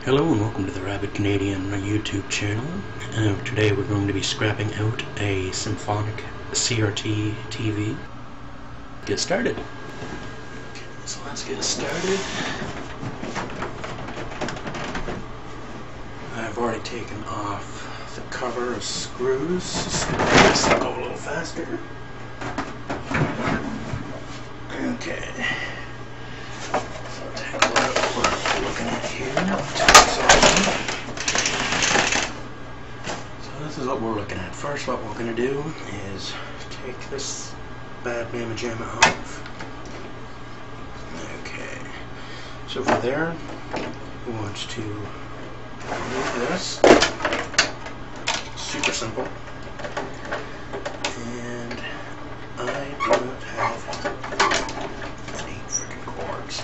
Hello and welcome to the Rabid Canadian YouTube channel. Today we're going to be scrapping out a Symphonic CRT TV. Get started. So let's get started. I've already taken off the cover of screws, so this will go a little faster. Okay. So take a look at what we're looking at here. So this is what we're looking at. First, what we're going to do is take this bad mamma jamma off. Okay. So for there, we want to remove this. Super simple. And I do not have any freaking cords.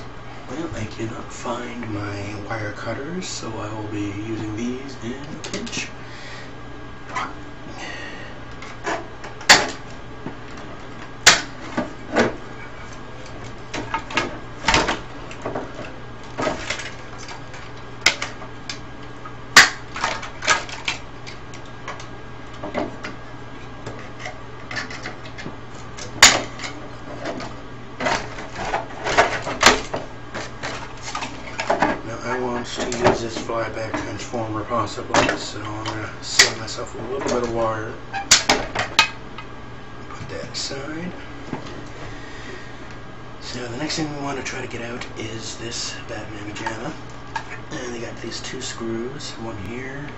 Well, I cannot find my wire cutters, so I will be using these in a pinch. I want to use this flyback transformer possibly, so I'm going to save myself a little bit of wire. Put that aside. So the next thing we want to try to get out is this bad mamma jamma. And they got these two screws, one here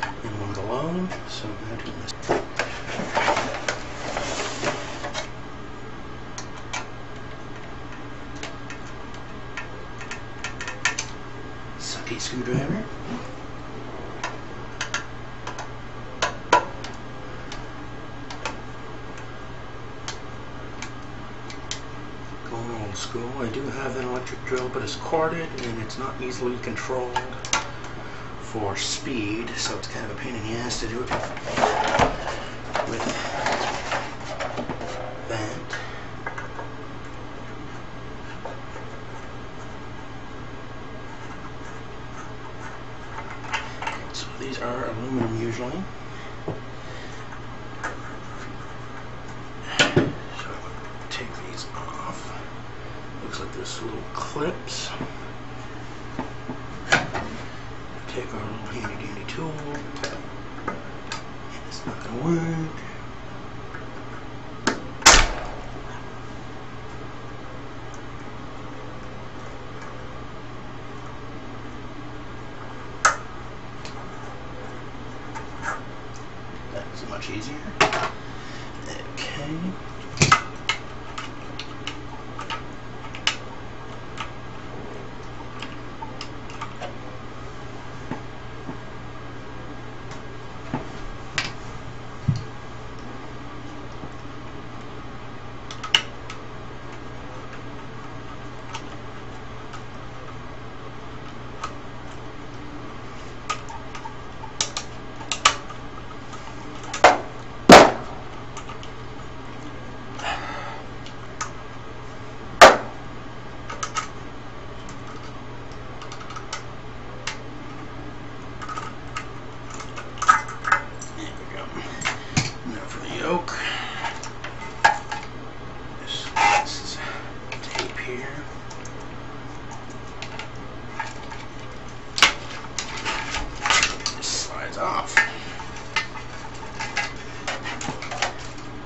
and one below. So I'm going to do this. Sucky screwdriver. Going old school. I do have an electric drill, but it's corded and it's not easily controlled for speed, so it's kind of a pain in the ass to do it with that. These are aluminum usually. So take these off. Looks like there's little clips. Take our little handy dandy tool. And it's not going to work. That's much easier. Okay. Yoke. This is tape here. This slides off.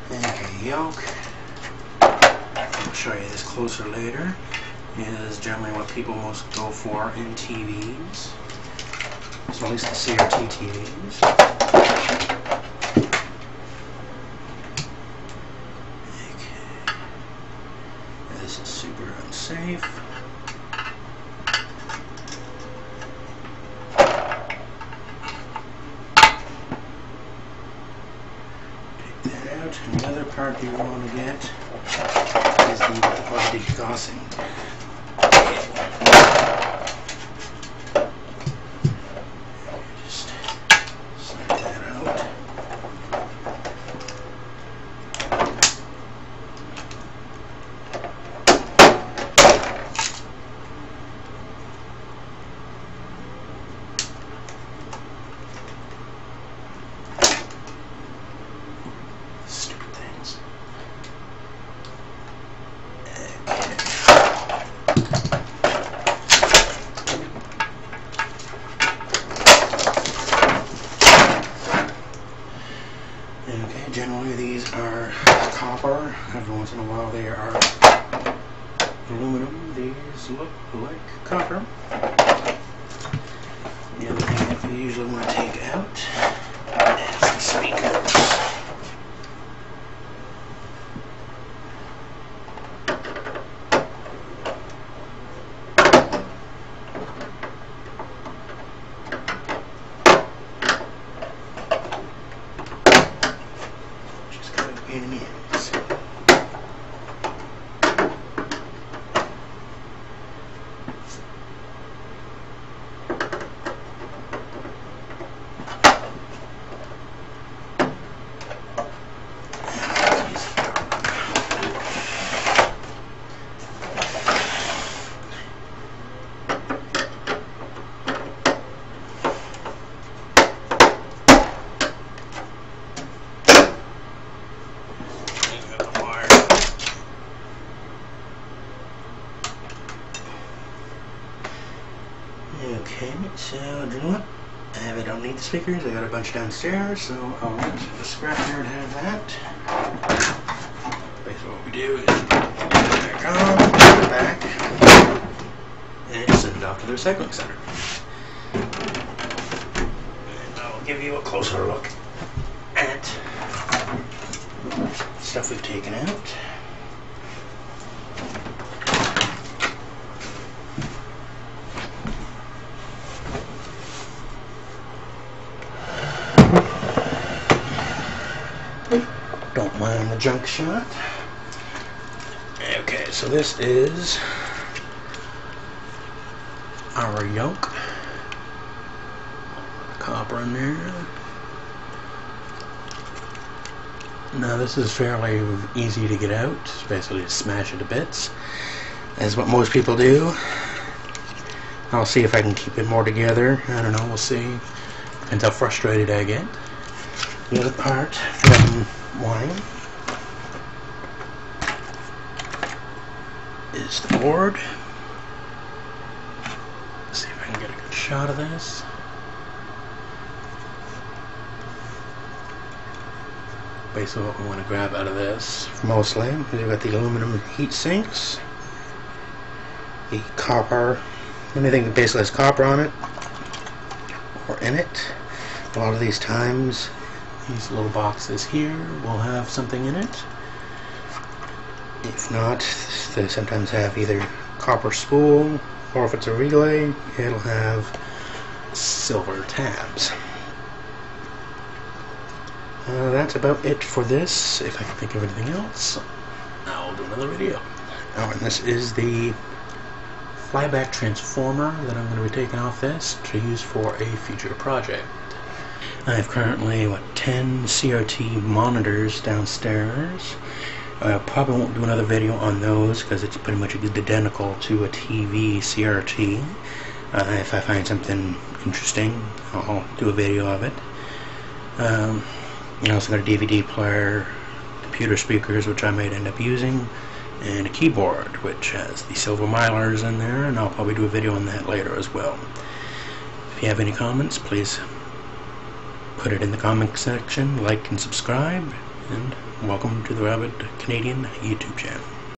Okay, yoke. I'll show you this closer later. It is generally what people most go for in TVs. So at least the CRT TVs. This is super unsafe. Take that out. And the other part you want to get is the degaussing. Just slide that out. They are aluminum. These look like copper. The other thing that we usually want to take out is the speakers. Just kind of pain in the ass. Okay, so you know what? I don't need the speakers. I got a bunch downstairs, so I'll let the scrap nerd have that. Basically, what we do is put it back on, put it back, and send it off to the recycling center. And I'll give you a closer look at stuff we've taken out. Don't mind the junk shot. Okay, so this is our yoke. Copper in there. Now this is fairly easy to get out. It's basically just smash it to bits. That's what most people do. I'll see if I can keep it more together. I don't know, we'll see. Depends how frustrated I get. The other part from wine is the board. Let's see if I can get a good shot of this. Basically what we want to grab out of this mostly is we've got the aluminum heat sinks, the copper, anything that basically has copper on it or in it. A lot of these times these little boxes here will have something in it. If not, they sometimes have either copper spool, or if it's a relay, it'll have silver tabs. That's about it for this. If I can think of anything else, I'll do another video. Oh, and this is the flyback transformer that I'm going to be taking off this to use for a future project. I have currently, 10 CRT monitors downstairs. I probably won't do another video on those because it's pretty much identical to a TV CRT. If I find something interesting, I'll do a video of it. I also got a DVD player, computer speakers, which I might end up using, and a keyboard, which has the silver milers in there, and I'll probably do a video on that later as well. If you have any comments, please put it in the comment section, like and subscribe, and welcome to the Rabid Canadian YouTube channel.